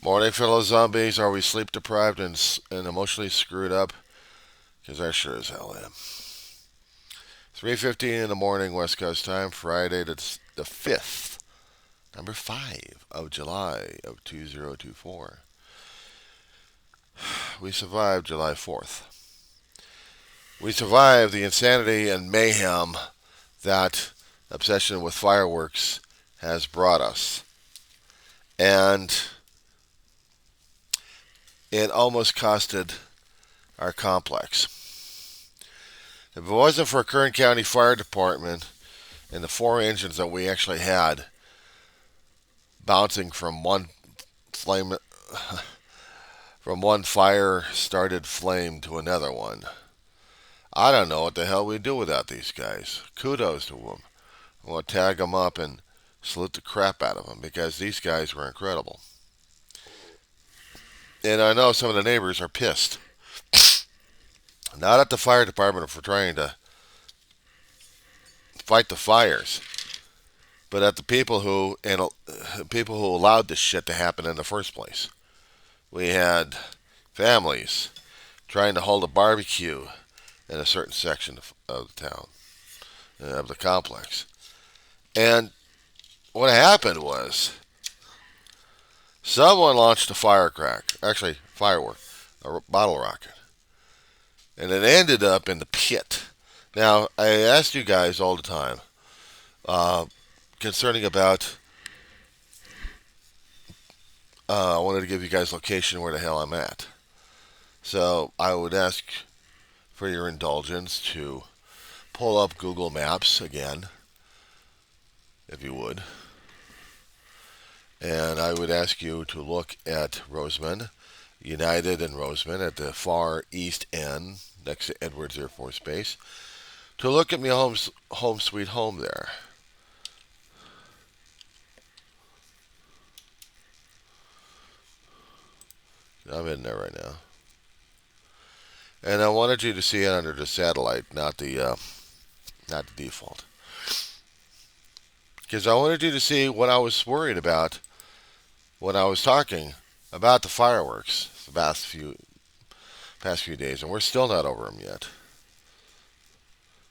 Morning, fellow zombies. Are we sleep deprived and emotionally screwed up? Because I sure as hell am. 3:15 in the morning, West Coast time, Friday the 5th, number 5 of July of 2024. We survived July 4th. We survived the insanity and mayhem that obsession with fireworks has brought us. And it almost costed our complex. If it wasn't for Kern County Fire Department and the four engines that we actually had bouncing flame from one fire started flame to another one, I don't know what the hell we'd do without these guys. Kudos to them. I want to tag them up and salute the crap out of them because these guys were incredible. And I know some of the neighbors are pissed. Not at the fire department for trying to fight the fires, but at the people who allowed this shit to happen in the first place. We had families trying to hold a barbecue in a certain section of the town, of the complex. And what happened was someone launched a firework, a bottle rocket, and it ended up in the pit. Now, I asked you guys all the time uh, concerning about. I wanted to give you guys location where the hell I'm at. So I would ask for your indulgence to pull up Google Maps again, if you would. And I would ask you to look at Roseman, United and Roseman at the far east end, next to Edwards Air Force Base, to look at my home sweet home there. I'm in there right now. And I wanted you to see it under the satellite, not the default. Because I wanted you to see what I was worried about when I was talking about the fireworks the past few days, and we're still not over them yet.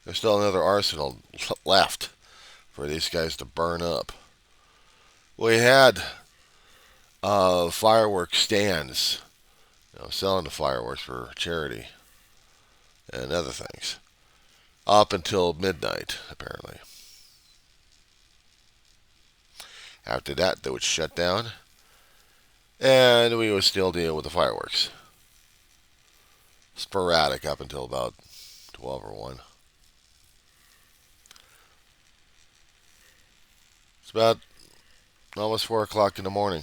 There's still another arsenal left for these guys to burn up. We had fireworks stands, selling the fireworks for charity and other things up until midnight, apparently. After that, they would shut down, and we would still deal with the fireworks. Sporadic up until about 12 or 1. It's about almost 4 o'clock in the morning.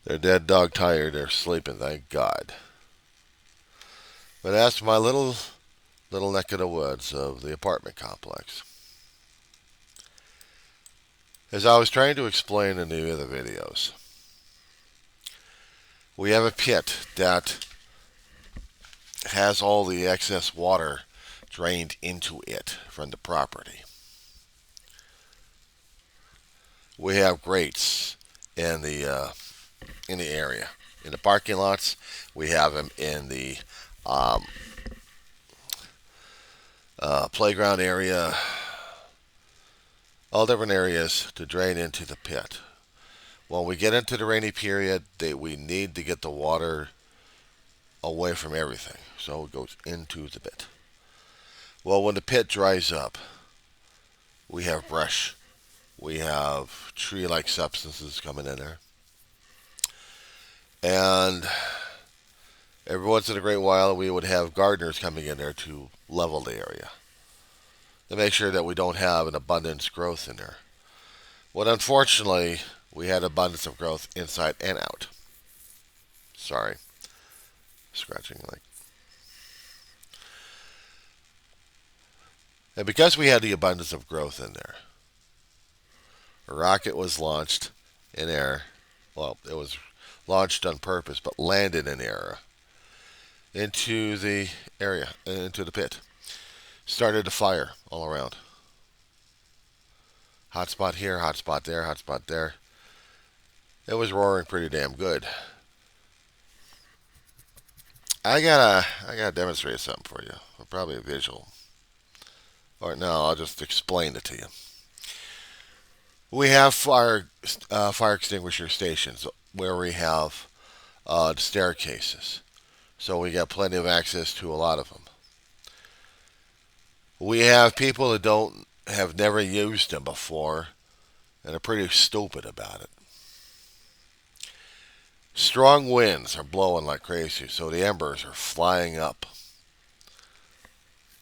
They're dead dog tired. They're sleeping, thank God. But as for my little neck of the woods of the apartment complex, as I was trying to explain in the other videos, we have a pit that has all the excess water drained into it from the property. We have grates in the area. In the parking lots, we have them in the um, playground area, all different areas to drain into the pit. When we get into the rainy period, we need to get the water away from everything, so it goes into the pit. Well, when the pit dries up, we have brush, we have tree-like substances coming in there, and every once in a great while, we would have gardeners coming in there to level the area to make sure that we don't have an abundance growth in there. Well, unfortunately, we had abundance of growth inside and out. Sorry, scratching like. And because we had the abundance of growth in there, a rocket was launched in air. Well, it was launched on purpose, but landed in air into the area, into the pit. Started a fire all around. Hot spot here, hot spot there, hot spot there. It was roaring pretty damn good. I gotta demonstrate something for you. Probably a visual. Or no, I'll just explain it to you. We have fire extinguisher stations where we have staircases, so we got plenty of access to a lot of them. We have people that don't have never used them before and are pretty stupid about it. Strong winds are blowing like crazy, so the embers are flying up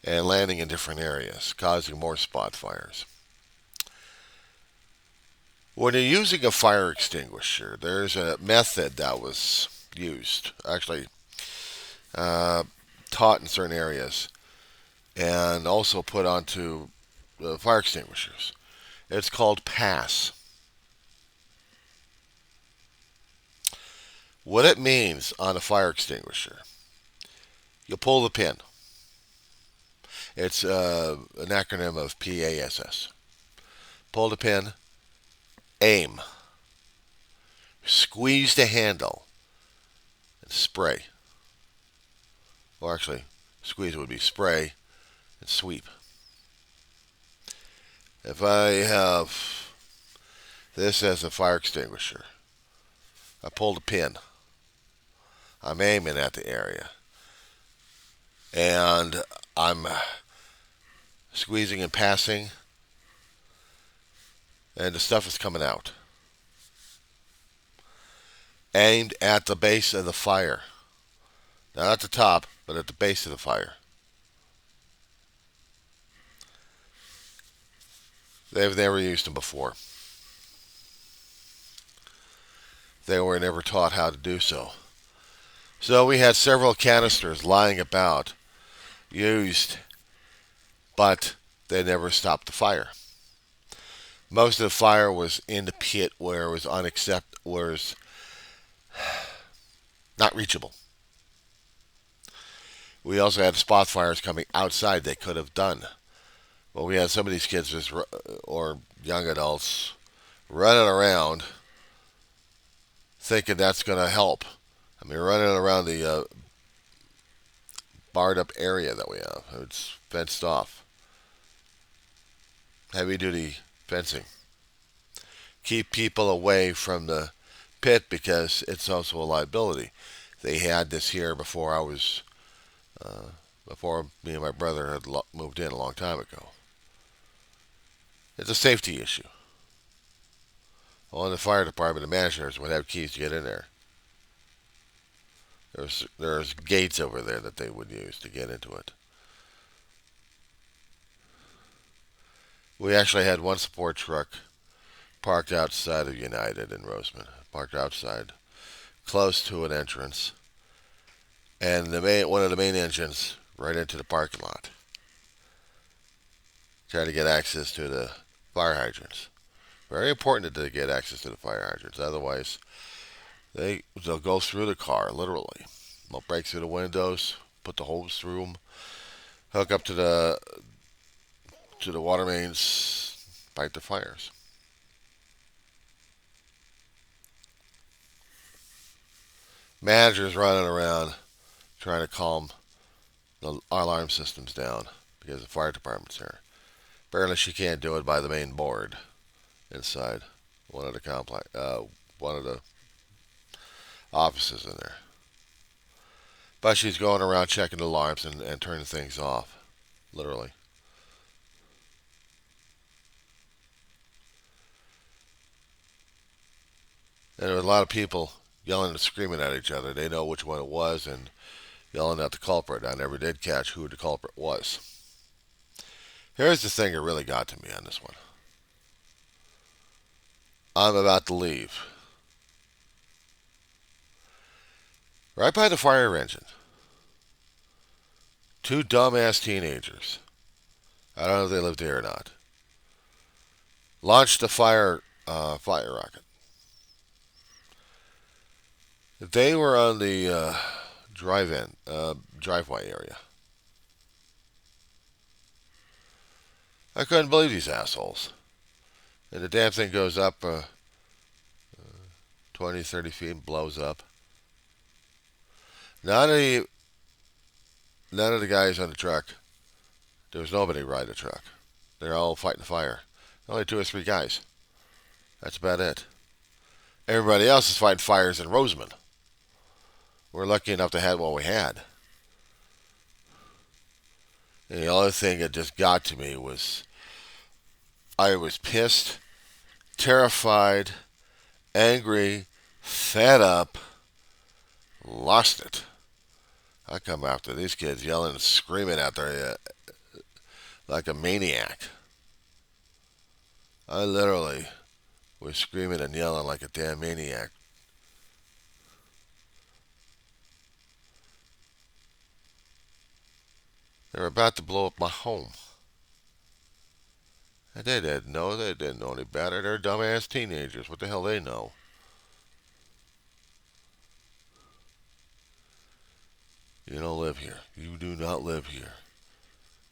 and landing in different areas, causing more spot fires. When you're using a fire extinguisher, there's a method that was used, actually uh, taught in certain areas, and also put onto fire extinguishers. It's called pass. What it means on a fire extinguisher, you pull the pin. It's an acronym of PASS. Pull the pin, aim, squeeze the handle, and spray. Or actually, squeeze would be spray and sweep. If I have this as a fire extinguisher, I pull the pin. I'm aiming at the area. And I'm squeezing and passing, and the stuff is coming out. Aimed at the base of the fire. Not at the top, but at the base of the fire. They've never used them before. They were never taught how to do so. So we had several canisters lying about, used, but they never stopped the fire. Most of the fire was in the pit where it was where it was not reachable. We also had spot fires coming outside they could have done. Well, we had some of these kids or young adults running around thinking that's going to help. I mean, running around the barred up area that we have. It's fenced off. Heavy duty fencing. Keep people away from the pit because it's also a liability. They had this here before me and my brother had moved in a long time ago. It's a safety issue. Well, in the fire department, the managers would have keys to get in there. There's gates over there that they would use to get into it. We actually had one support truck parked outside of United in Roseman, parked outside, close to an entrance, and one of the main engines right into the parking lot. Trying to get access to the fire hydrants. Very important that they get access to the fire hydrants. Otherwise, they'll go through the car, literally. They'll break through the windows, put the hose through them, hook up to the water mains, fight the fires. Managers running around trying to calm the alarm systems down because the fire department's there. Apparently, she can't do it by the main board inside one of the offices in there. But she's going around checking the alarms and turning things off, literally. And there were a lot of people yelling and screaming at each other. They know which one it was and yelling at the culprit. I never did catch who the culprit was. Here's the thing that really got to me on this one. I'm about to leave. Right by the fire engine. Two dumbass teenagers. I don't know if they lived here or not. Launched a fire rocket. They were on the driveway area. I couldn't believe these assholes. And the damn thing goes up 20, 30 feet, and blows up. None of the none of the guys on the truck. There was nobody riding the truck. They're all fighting the fire. Only two or three guys. That's about it. Everybody else is fighting fires in Roseman. We're lucky enough to have what we had. And the other thing that just got to me was I was pissed, terrified, angry, fed up, lost it. I come after these kids yelling and screaming out there like a maniac. I literally was screaming and yelling like a damn maniac. They were about to blow up my home. And they didn't know. They didn't know any better. They're dumbass teenagers. What the hell they know? You don't live here. You do not live here.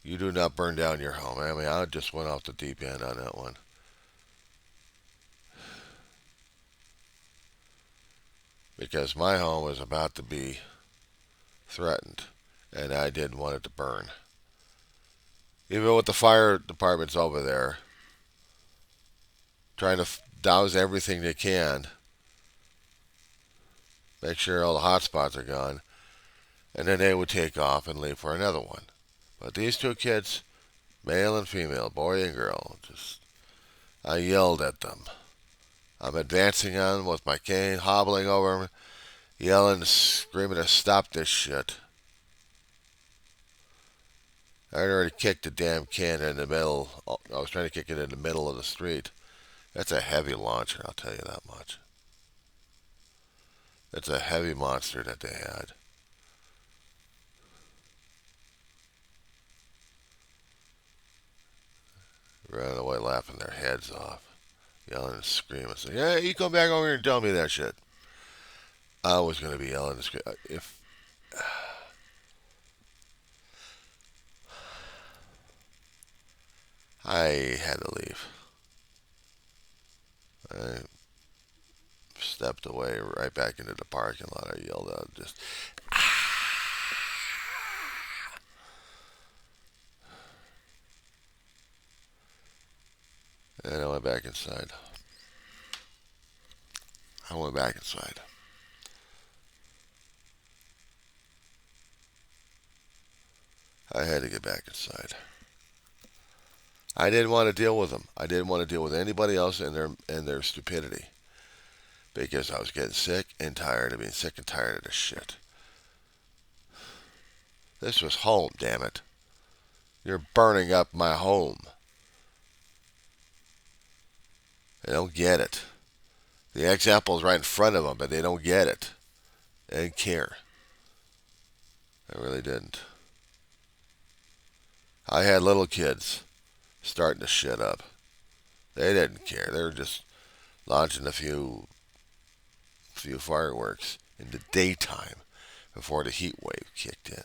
You do not burn down your home. I mean, I just went off the deep end on that one. Because my home was about to be threatened. And I didn't want it to burn. Even with the fire departments over there, trying to douse everything they can, make sure all the hot spots are gone, and then they would take off and leave for another one. But these two kids, male and female, boy and girl, I yelled at them. I'm advancing on them with my cane, hobbling over them, yelling, screaming to stop this shit. I'd already kicked the damn can in the middle. I was trying to kick it in the middle of the street. That's a heavy launcher, I'll tell you that much. It's a heavy monster that they had. Running away laughing their heads off. Yelling and screaming. Saying, yeah, you come back over here and tell me that shit. I was going to be yelling and screaming. If I had to leave. I stepped away right back into the parking lot. I yelled out, just, and I went back inside. I went back inside. I had to get back inside. I didn't want to deal with them. I didn't want to deal with anybody else and their stupidity. Because I was getting sick and tired of being sick and tired of this shit. This was home, damn it. You're burning up my home. They don't get it. The example is right in front of them, but they don't get it. They didn't care. They really didn't. I had little kids starting to shit up. They didn't care. They were just launching a few fireworks in the daytime before the heat wave kicked in.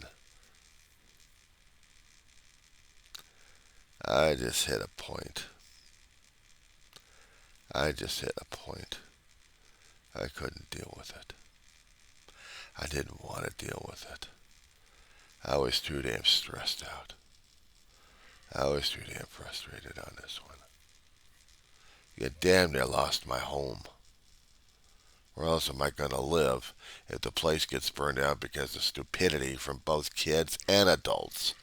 I just hit a point. I couldn't deal with it. I didn't want to deal with it. I was too damn stressed out. I was too damn frustrated on this one. You damn near lost my home. Where else am I going to live if the place gets burned down because of stupidity from both kids and adults?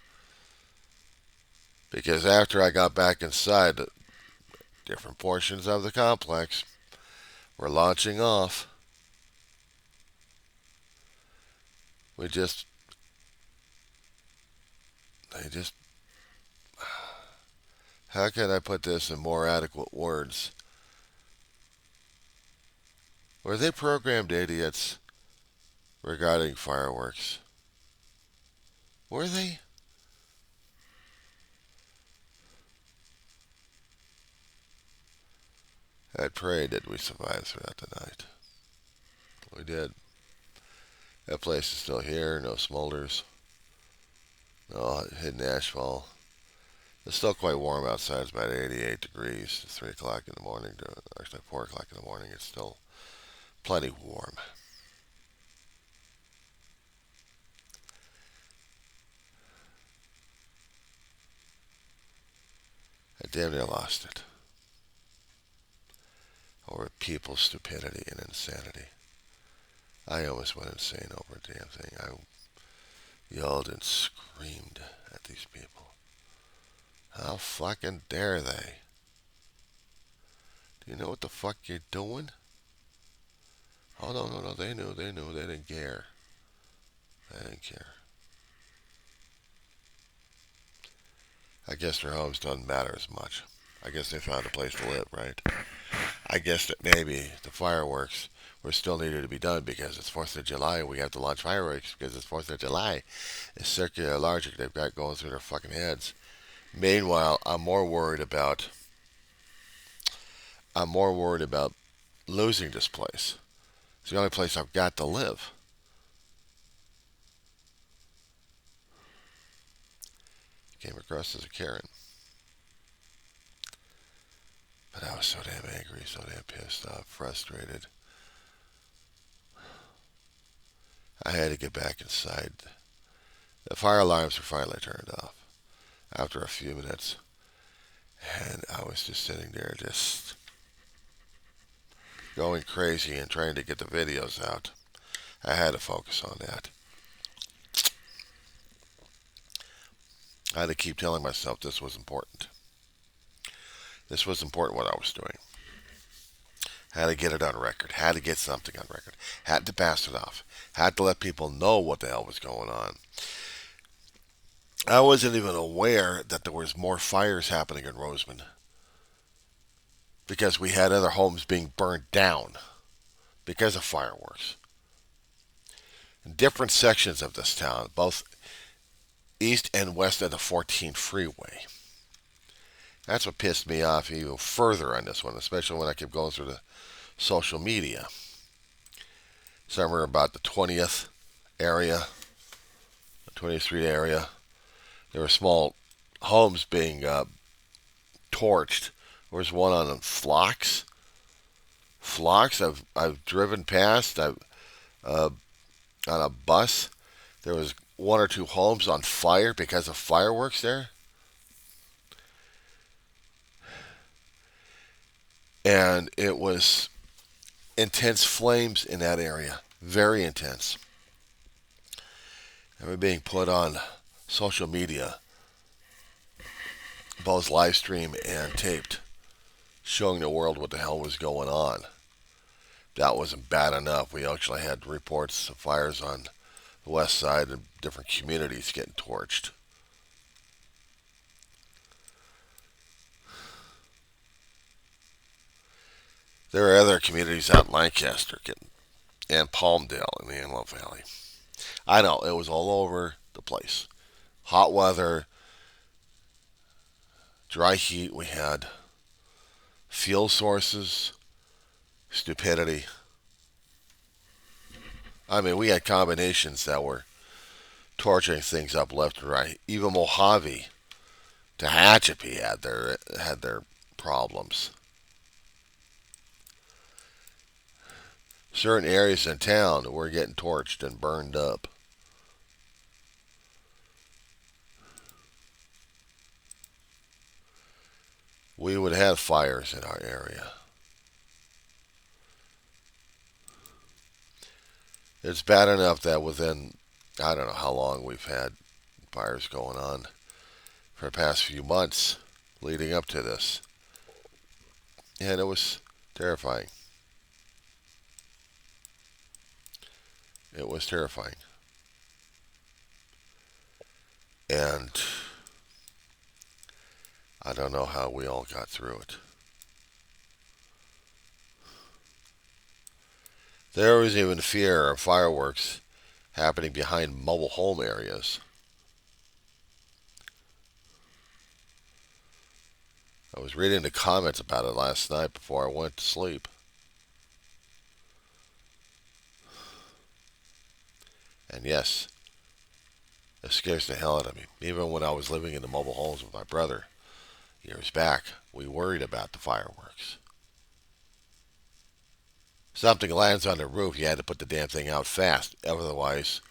Because after I got back inside, different portions of the complex were launching off. They just, how can I put this in more adequate words? Were they programmed idiots regarding fireworks? Were they? I prayed that we survived throughout the night. We did. That place is still here, no smolders, no hidden asphalt. It's still quite warm outside. It's about 88 degrees. It's 3 o'clock in the morning. Actually, 4 o'clock in the morning. It's still plenty warm. I damn near lost it over people's stupidity and insanity. I almost went insane over a damn thing. I yelled and screamed at these people. How fucking dare they? Do you know what the fuck you're doing? Oh, no, no, no, they knew, they didn't care. They didn't care. I guess their homes doesn't matter as much. I guess they found a place to live, right? I guess that maybe the fireworks were still needed to be done because it's 4th of July and we have to launch fireworks because it's 4th of July. It's circular logic they've got going through their fucking heads. Meanwhile, I'm more worried about losing this place. It's the only place I've got to live. Came across as a Karen. But I was so damn angry, so damn pissed off, frustrated. I had to get back inside. The fire alarms were finally turned off after a few minutes. And I was just sitting there, just going crazy and trying to get the videos out. I had to focus on that. I had to keep telling myself this was important. This was important what I was doing. Had to get it on record. Had to get something on record. Had to pass it off. Had to let people know what the hell was going on. I wasn't even aware that there was more fires happening in Roseman because we had other homes being burned down because of fireworks. In different sections of this town, both east and west of the 14 freeway. That's what pissed me off even further on this one, especially when I kept going through the social media. Somewhere about the 20th area, the 20th Street area, there were small homes being torched. There was one on Phlox. Phlox, I've driven past. On a bus. There was one or two homes on fire because of fireworks there. And it was intense flames in that area. Very intense. They were being put on social media, both live stream and taped, showing the world what the hell was going on. That wasn't bad enough. We actually had reports of fires on the west side and different communities getting torched. There are other communities out in Lancaster and Palmdale in the Antelope Valley. I know, it was all over the place. Hot weather, dry heat we had, fuel sources, stupidity. I mean, we had combinations that were torching things up left and right. Even Mojave to Tehachapi had their problems. Certain areas in town were getting torched and burned up. We would have fires in our area. It's bad enough that within, I don't know how long we've had fires going on for the past few months leading up to this. And it was terrifying. It was terrifying. And I don't know how we all got through it. There was even fear of fireworks happening behind mobile home areas. I was reading the comments about it last night before I went to sleep. And yes, it scares the hell out of me. Even when I was living in the mobile homes with my brother years back, we worried about the fireworks. something lands on the roof, you had to put the damn thing out fast. Otherwise,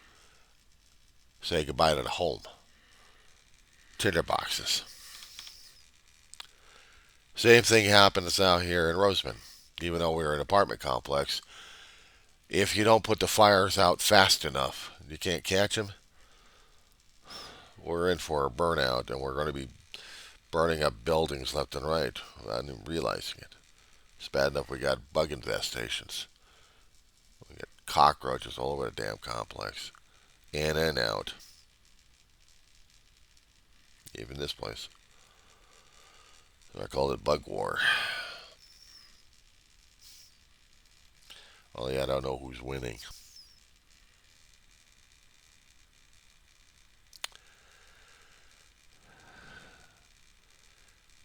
say goodbye to the home. Tinder boxes. Same thing happens out here in Roseman. Even though we're an apartment complex, if you don't put the fires out fast enough, you can't catch them. We're in for a burnout, and we're going to be burning up buildings left and right without even realizing it. It's bad enough we got bug infestations. We got cockroaches all over the damn complex, in and out. Even this place. So I called it Bug War. Only I don't know who's winning.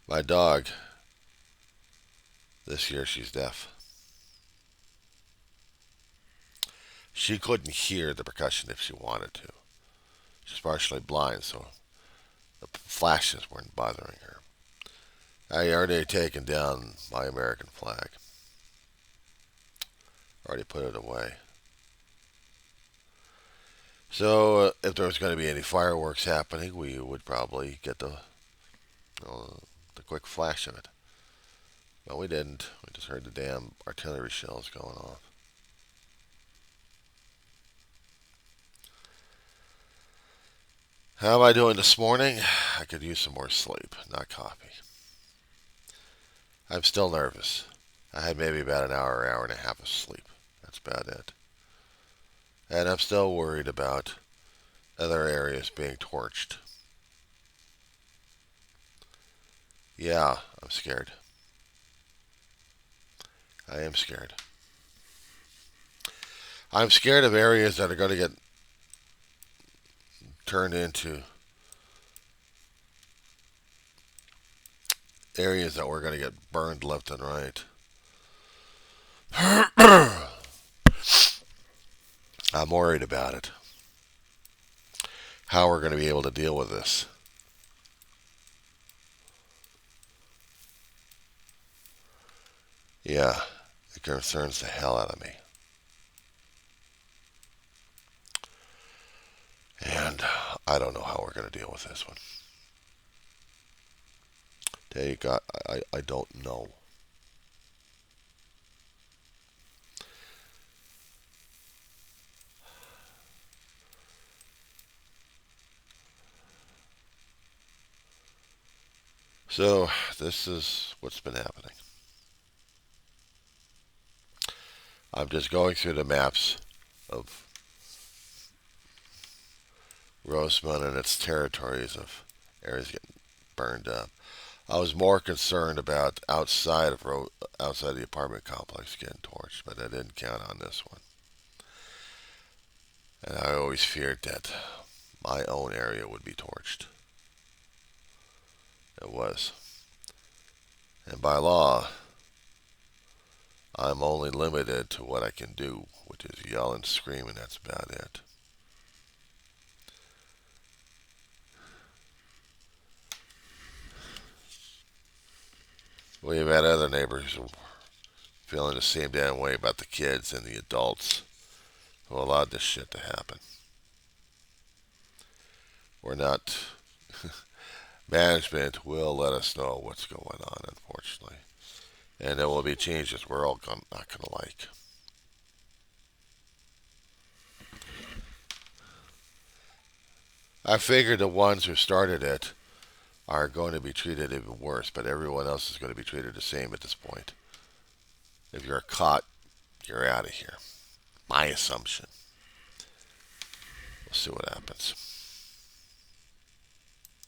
My dog, this year she's deaf. She couldn't hear the percussion if she wanted to. She's partially blind, so the flashes weren't bothering her. I already taken down my American flag. Already put it away. So if there was going to be any fireworks happening, we would probably get the quick flash of it. But we didn't. We just heard the damn artillery shells going off. How am I doing this morning? I could use some more sleep, not coffee. I'm still nervous. I had maybe about an hour, hour and a half of sleep. That's about it. And I'm still worried about other areas being torched. Yeah, I'm scared. I am scared. I'm scared of areas that are going to get turned into areas that we're going to get burned left and right. I'm worried about it. How we're going to be able to deal with this. Yeah, it concerns the hell out of me. And I don't know how we're going to deal with this one. Tell you, God, I don't know. So, this is what's been happening. I'm just going through the maps of Roseman and its territories of areas getting burned up. I was more concerned about outside the apartment complex getting torched, but I didn't count on this one. And I always feared that my own area would be torched. It was. And by law, I'm only limited to what I can do, which is yell and scream, and that's about it. We've had other neighbors who feeling the same damn way about the kids and the adults who allowed this shit to happen. We're not. Management will let us know what's going on, unfortunately. And there will be changes we're all not going to like. I figured the ones who started it are going to be treated even worse, but everyone else is going to be treated the same at this point. If you're caught, you're out of here. My assumption. We'll see what happens.